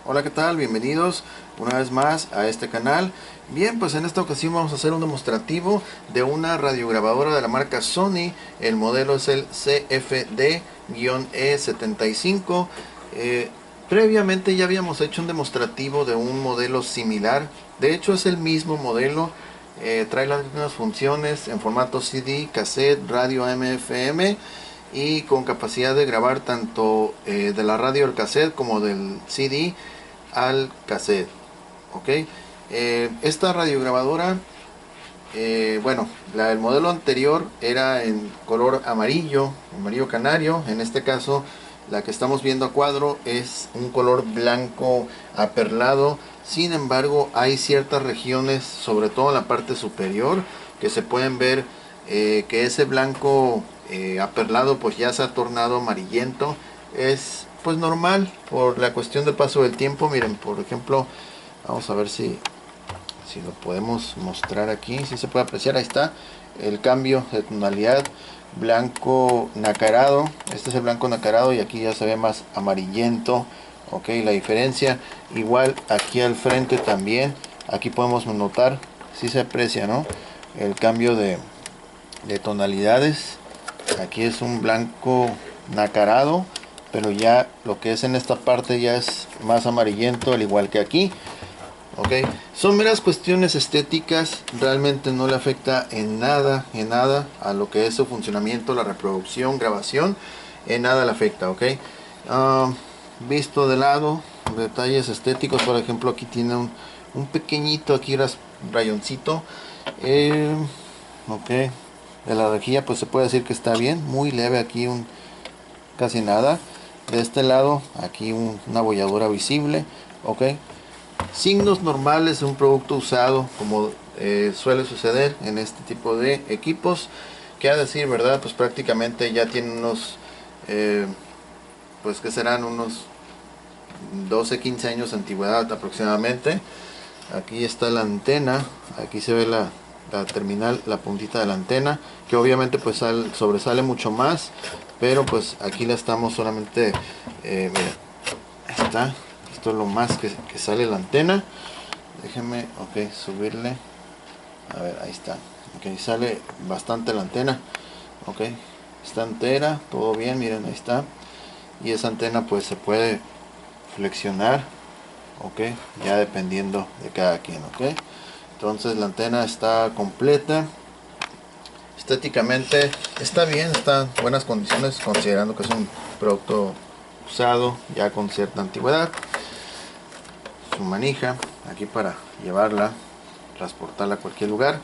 Hola, ¿qué tal? Bienvenidos una vez más a este canal. Bien, pues en esta ocasión vamos a hacer un demostrativo de una radiograbadora de la marca Sony. El modelo es el CFD-E75. Previamente ya habíamos hecho un demostrativo de un modelo similar. De hecho es el mismo modelo. Trae las mismas funciones en formato CD, cassette, radio AM/FM y con capacidad de grabar tanto de la radio al cassette como del CD al cassette. Ok, esta radiograbadora, bueno, el modelo anterior era en color amarillo, amarillo canario. En este caso la que estamos viendo a cuadro es un color blanco aperlado. Sin embargo, hay ciertas regiones, sobre todo en la parte superior, que se pueden ver que ese blanco aperlado pues ya se ha tornado amarillento. Es pues normal por la cuestión del paso del tiempo. Miren, por ejemplo, vamos a ver si lo podemos mostrar aquí, si se puede apreciar. Ahí está el cambio de tonalidad, blanco nacarado. Este es el blanco nacarado y aquí ya se ve más amarillento. Ok, la diferencia igual aquí al frente también, aquí podemos notar, si se aprecia, ¿no?, el cambio de tonalidades. Aquí es un blanco nacarado, pero ya lo que es en esta parte ya es más amarillento, al igual que aquí. Ok, son meras cuestiones estéticas, realmente no le afecta en nada a lo que es su funcionamiento, la reproducción, grabación, en nada le afecta. Ok, visto de lado, detalles estéticos, por ejemplo, aquí tiene un pequeñito aquí rayoncito. Ok, de la rejilla pues se puede decir que está bien, muy leve aquí, casi nada. De este lado aquí una bolladura visible. Ok, signos normales de un producto usado, como suele suceder en este tipo de equipos, que a decir verdad pues prácticamente ya tienen unos pues que serán unos 12-15 años de antigüedad aproximadamente. Aquí está la antena, aquí se ve la terminal, la puntita de la antena, que obviamente pues sobresale mucho más, pero pues aquí la estamos solamente, mira, está, esto es lo más que sale la antena. Déjenme, ok, subirle, a ver, ahí está, ok, sale bastante la antena. Ok, está entera, todo bien, miren, ahí está. Y esa antena pues se puede flexionar, ok, ya dependiendo de cada quien. Ok, entonces la antena está completa, estéticamente está bien, está en buenas condiciones, considerando que es un producto usado ya con cierta antigüedad. Su manija aquí para llevarla, transportarla a cualquier lugar.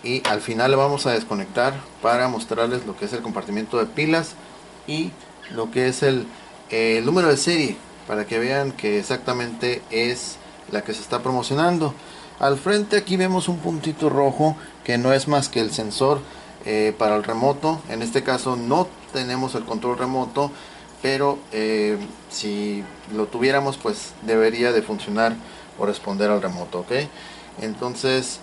Y al final le vamos a desconectar para mostrarles lo que es el compartimiento de pilas y lo que es el número de serie, para que vean que exactamente es la que se está promocionando. Al frente aquí vemos un puntito rojo que no es más que el sensor para el remoto. En este caso no tenemos el control remoto, pero si lo tuviéramos pues debería de funcionar o responder al remoto. Ok, entonces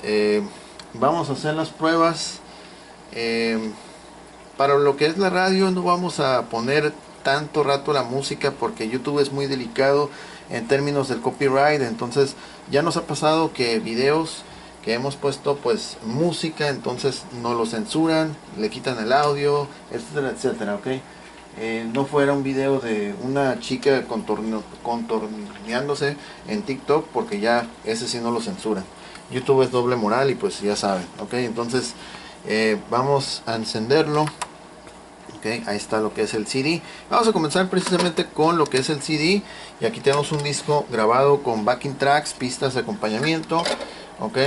vamos a hacer las pruebas. Para lo que es la radio no vamos a poner tanto rato la música, porque YouTube es muy delicado en términos del copyright. Entonces ya nos ha pasado que videos que hemos puesto pues música, entonces no lo censuran, le quitan el audio, etcétera, etcétera. Ok, no fuera un video de una chica contorneándose en TikTok, porque ya ese sí no lo censuran. YouTube es doble moral y pues ya saben. Ok, entonces vamos a encenderlo. Okay, ahí está lo que es el CD. Vamos a comenzar precisamente con lo que es el CD. Y aquí tenemos un disco grabado con backing tracks, pistas de acompañamiento. Ok,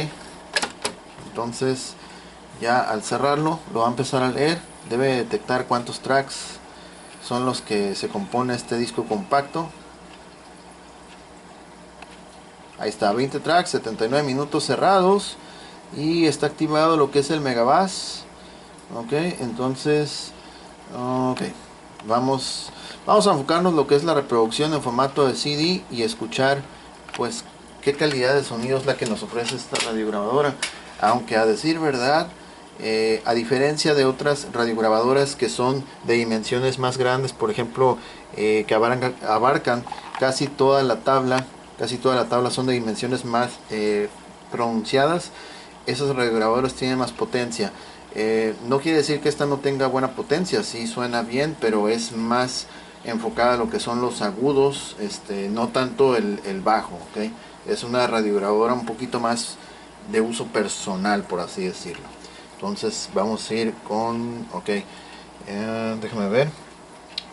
entonces ya al cerrarlo lo va a empezar a leer. Debe detectar cuántos tracks son los que se compone este disco compacto. Ahí está, 20 tracks, 79 minutos cerrados. Y está activado lo que es el Megabass. Ok, entonces ok, vamos a enfocarnos lo que es la reproducción en formato de CD y escuchar pues qué calidad de sonido es la que nos ofrece esta radiograbadora. Aunque a decir verdad, a diferencia de otras radiograbadoras que son de dimensiones más grandes, por ejemplo, que abarcan casi toda la tabla son de dimensiones más pronunciadas. Esos radiograbadores tienen más potencia. No quiere decir que esta no tenga buena potencia, sí suena bien, pero es más enfocada a lo que son los agudos, no tanto el bajo, ¿okay? Es una radiograbadora un poquito más de uso personal, por así decirlo. Entonces vamos a ir con, déjame ver,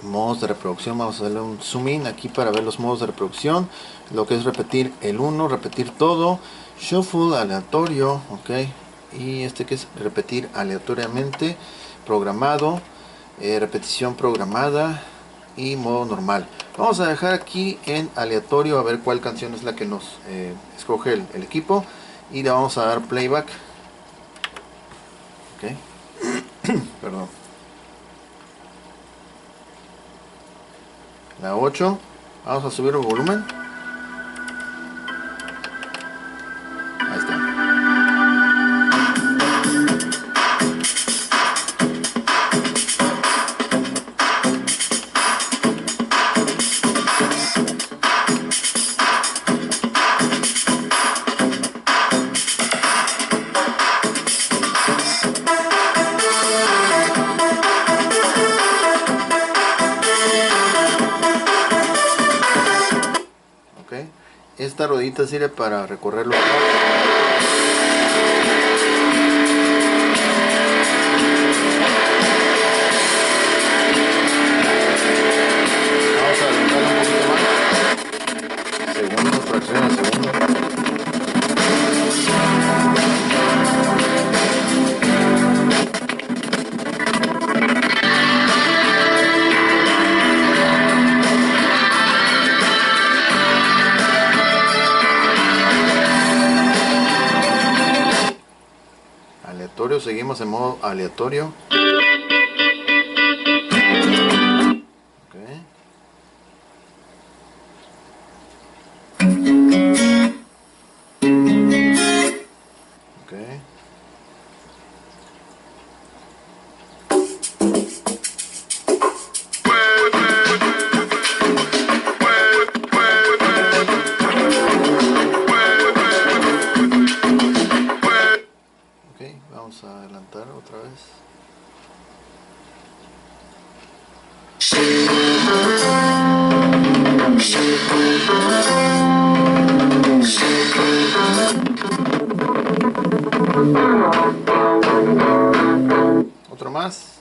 modos de reproducción. Vamos a darle un zoom in aquí para ver los modos de reproducción. Lo que es repetir el 1, repetir todo, shuffle aleatorio, y que es repetir aleatoriamente, programado, repetición programada y modo normal. Vamos a dejar aquí en aleatorio a ver cuál canción es la que nos escoge el equipo, y le vamos a dar playback. Perdón. La 8. Vamos a subir el volumen. Ahí está. Esta ruedita sirve para recorrer los notas. Vamos a adelantarla un poquito más. Segundos, fracciones de segundo. Seguimos en modo aleatorio. Vamos a adelantar otra vez. Otro más.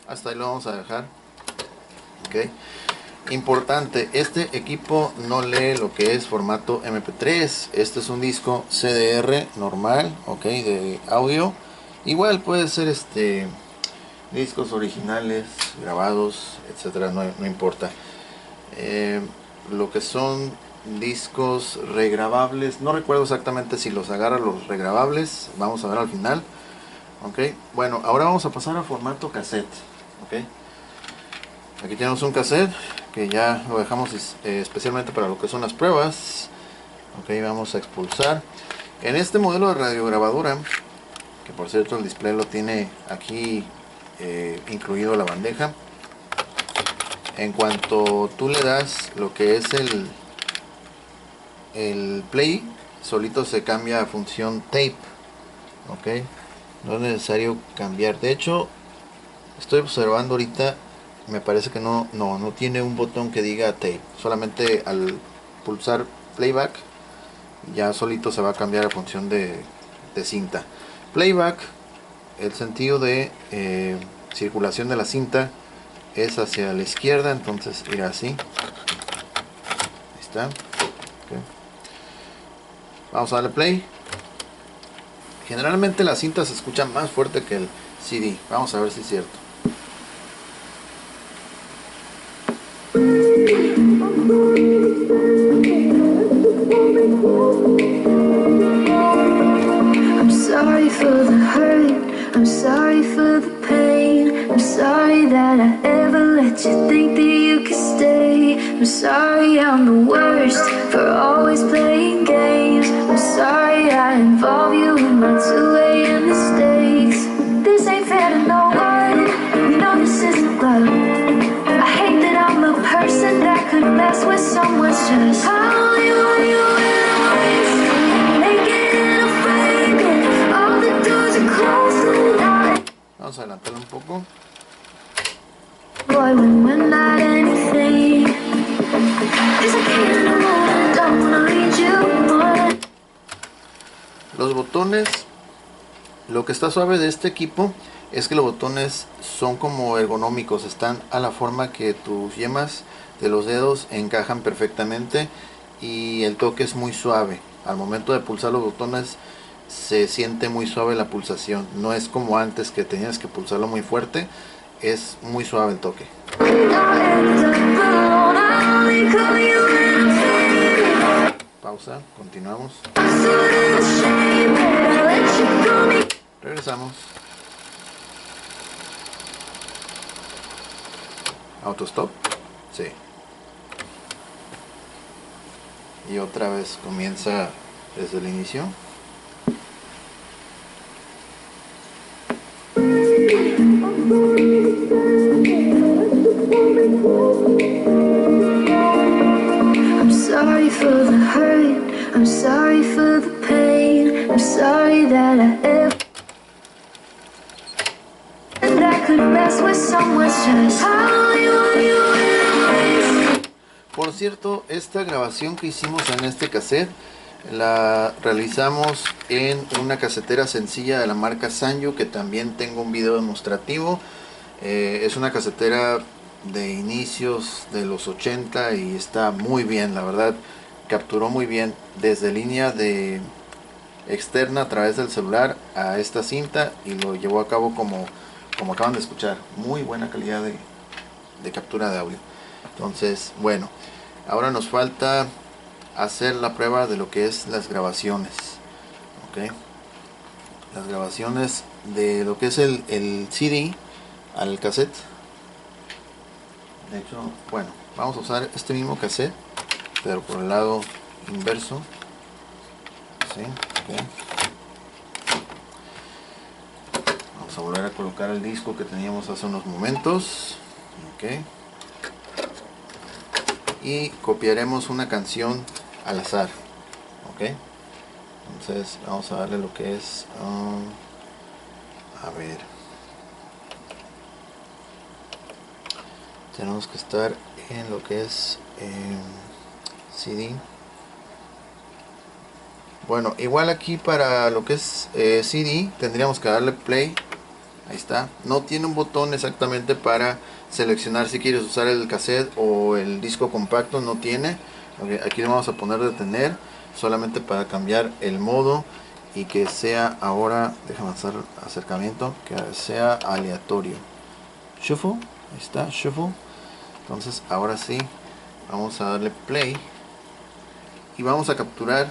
Hasta ahí lo vamos a dejar. Importante, este equipo no lee lo que es formato MP3. Este es un disco CDR normal, de audio. Igual puede ser discos originales, grabados, etcétera, no importa. Lo que son discos regrabables, no recuerdo exactamente si los agarra los regrabables, vamos a ver al final. Bueno, ahora vamos a pasar a formato cassette. Aquí tenemos un cassette que ya lo dejamos especialmente para lo que son las pruebas. Vamos a expulsar. En este modelo de radiograbadora, que por cierto el display lo tiene aquí incluido la bandeja, en cuanto tú le das lo que es el play, solito se cambia a función tape. No es necesario cambiar. De hecho, estoy observando ahorita, me parece que no tiene un botón que diga tape. Solamente al pulsar playback ya solito se va a cambiar a función de cinta. Playback, el sentido de circulación de la cinta es hacia la izquierda, entonces irá así. Ahí está. Vamos a darle play. Generalmente la cinta se escucha más fuerte que el CD. Vamos a ver si es cierto. I'm sorry for the hurt, I'm sorry for the pain, I'm sorry that I ever let you think that you could stay. I'm sorry I'm the worst for chest. I only want you in a waste. Naked and afraid that all the doors are closed tonight. Vamos a adelantarlo un poco. Boy, when we're not anything, there's a candle and I don't wanna read you more. Los botones, lo que está suave de este equipo es que los botones son como ergonómicos, están a la forma que tus yemas de los dedos encajan perfectamente y el toque es muy suave. Al momento de pulsar los botones se siente muy suave la pulsación, no es como antes que tenías que pulsarlo muy fuerte, es muy suave el toque. Pausa, continuamos. Regresamos. Autostop. Sí. Y otra vez comienza desde el inicio. I'm sorry for the hurt, I'm sorry for the pain, I'm sorry that I ever and I could mess with someone's chest. I only want you in a waste. Por cierto, esta grabación que hicimos en este cassette la realizamos en una casetera sencilla de la marca Sanyo, que también tengo un video demostrativo. Es una casetera de inicios de los 80 y está muy bien, la verdad capturó muy bien desde línea de externa a través del celular a esta cinta y lo llevó a cabo como acaban de escuchar, muy buena calidad de captura de audio. Entonces, bueno, ahora nos falta hacer la prueba de lo que es las grabaciones. ¿Okay? Las grabaciones de lo que es el CD al cassette. De hecho, bueno, vamos a usar este mismo cassette, pero por el lado inverso. ¿Sí? Okay. Vamos a volver a colocar el disco que teníamos hace unos momentos. Okay. Y copiaremos una canción al azar. Ok, entonces vamos a darle lo que es a ver, tenemos que estar en lo que es CD. Bueno, igual aquí para lo que es CD tendríamos que darle play. Ahí está, no tiene un botón exactamente para seleccionar si quieres usar el cassette o el disco compacto, no tiene. Okay, aquí le vamos a poner detener solamente para cambiar el modo y que sea ahora, déjame hacer acercamiento, que sea aleatorio. Shuffle, ahí está, shuffle. Entonces ahora sí vamos a darle play y vamos a capturar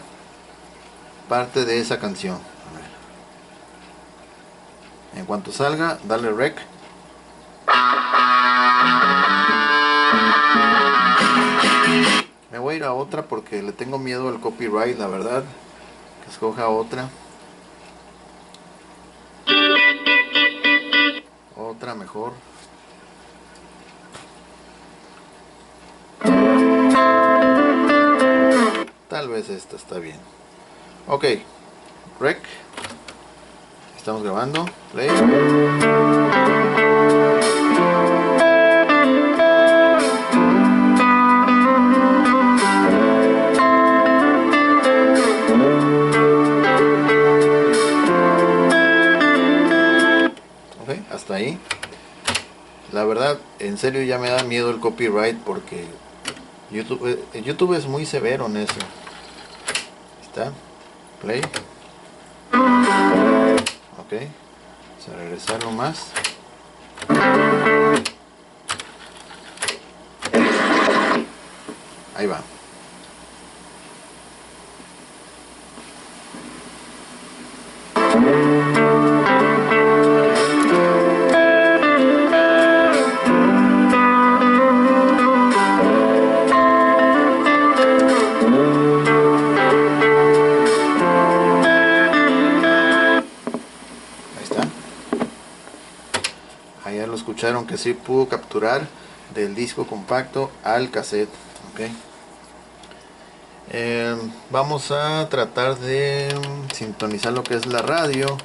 parte de esa canción. A ver. En cuanto salga, darle rec. Me voy a ir a otra porque le tengo miedo al copyright, la verdad. Que escoja otra. Otra mejor. Tal vez esta está bien. Ok. Rec. Estamos grabando. Play. Hasta ahí. La verdad, en serio ya me da miedo el copyright porque YouTube es muy severo en eso. Está. Play. Ok. Vamos a regresarlo más. Ahí va. Ya lo escucharon que sí pudo capturar del disco compacto al cassette. Okay. Vamos a tratar de sintonizar lo que es la radio.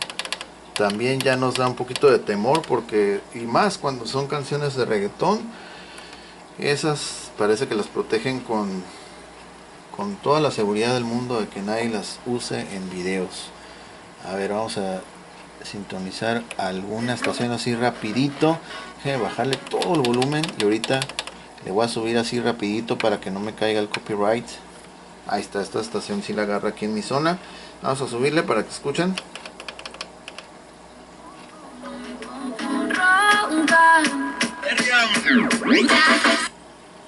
También ya nos da un poquito de temor porque, y más cuando son canciones de reggaetón, esas parece que las protegen con toda la seguridad del mundo de que nadie las use en videos. A ver, vamos a sintonizar alguna estación así rapidito. Déjenme bajarle todo el volumen y ahorita le voy a subir así rapidito para que no me caiga el copyright. Ahí está, esta estación sí la agarra aquí en mi zona. Vamos a subirle para que escuchen.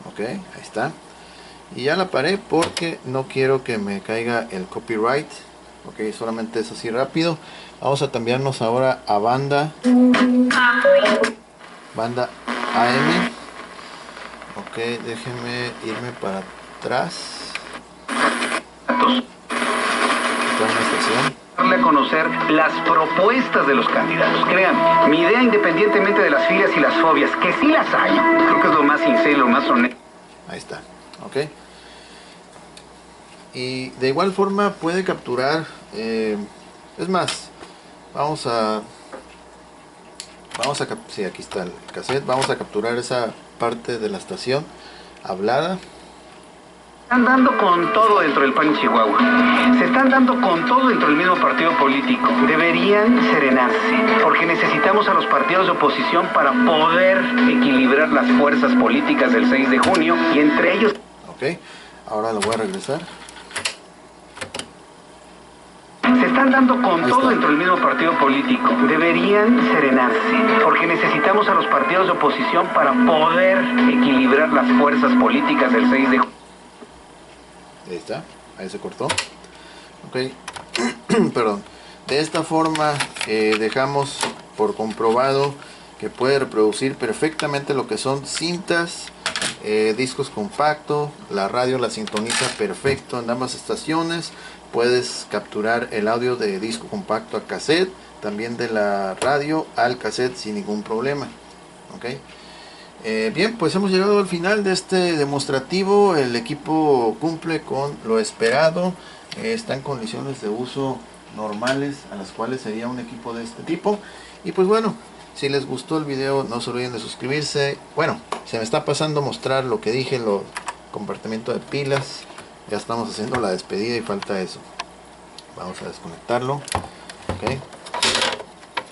Ok, ahí está. Y ya la paré porque no quiero que me caiga el copyright. Ok, solamente es así rápido. Vamos a cambiarnos ahora a banda AM. Ok, déjenme irme para atrás. Una estación. Darle a conocer las propuestas de los candidatos. Crean, mi idea, independientemente de las filias y las fobias, que sí las hay, creo que es lo más sincero, lo más honesto. Ahí está, ok. Y de igual forma puede capturar, es más, sí, aquí está el cassette. Vamos a capturar esa parte de la estación hablada. Están dando con todo dentro del PAN en Chihuahua. Se están dando con todo dentro del mismo partido político. Deberían serenarse, porque necesitamos a los partidos de oposición para poder equilibrar las fuerzas políticas del 6 de junio y entre ellos... Ok, ahora lo voy a regresar. Se están dando con todo dentro del mismo partido político. Deberían serenarse, porque necesitamos a los partidos de oposición para poder equilibrar las fuerzas políticas del 6 de junio. Ahí está, ahí se cortó. Ok, perdón. De esta forma dejamos por comprobado que puede reproducir perfectamente lo que son cintas, discos compactos. La radio la sintoniza perfecto en ambas estaciones. Puedes capturar el audio de disco compacto a cassette, también de la radio al cassette sin ningún problema. Ok. Bien, pues hemos llegado al final de este demostrativo. El equipo cumple con lo esperado. Está en condiciones de uso normales a las cuales sería un equipo de este tipo. Y pues bueno, si les gustó el video no se olviden de suscribirse. Bueno, se me está pasando mostrar lo que dije, lo compartimiento de pilas. Ya estamos haciendo la despedida y falta eso. Vamos a desconectarlo. Ok.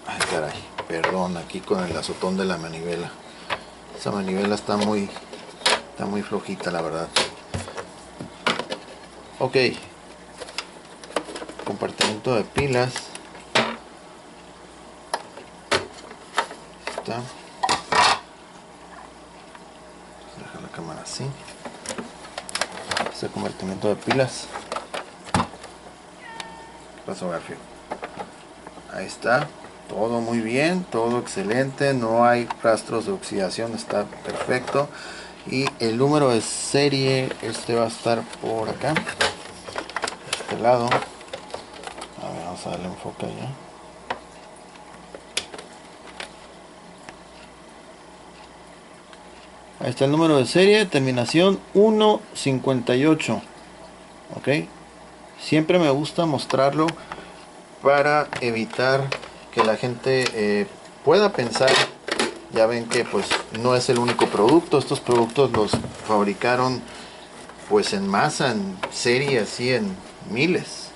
Ay, caray, perdón, aquí con el azotón de la manivela. Esa manivela está muy flojita, la verdad. Ok. Compartimento de pilas. Está. Dejar la cámara así. Este compartimento de pilas. ¿Qué pasó, Garfield? Ahí está. Todo muy bien, todo excelente, no hay rastros de oxidación, está perfecto. Y el número de serie, este va a estar por acá, de este lado. A ver, vamos a darle enfoque allá. Ahí está el número de serie, terminación 158. Ok, siempre me gusta mostrarlo para evitar que la gente pueda pensar. Ya ven que pues no es el único producto. Estos productos los fabricaron pues en masa, en serie, así en miles,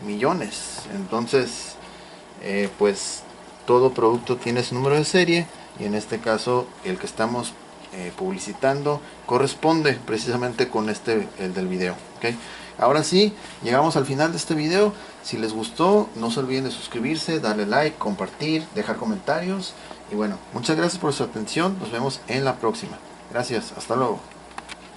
millones. Entonces pues todo producto tiene su número de serie, y en este caso el que estamos publicitando corresponde precisamente con el del video. ¿Okay? Ahora sí, llegamos al final de este video. Si les gustó, no se olviden de suscribirse, darle like, compartir, dejar comentarios. Y bueno, muchas gracias por su atención. Nos vemos en la próxima. Gracias, hasta luego.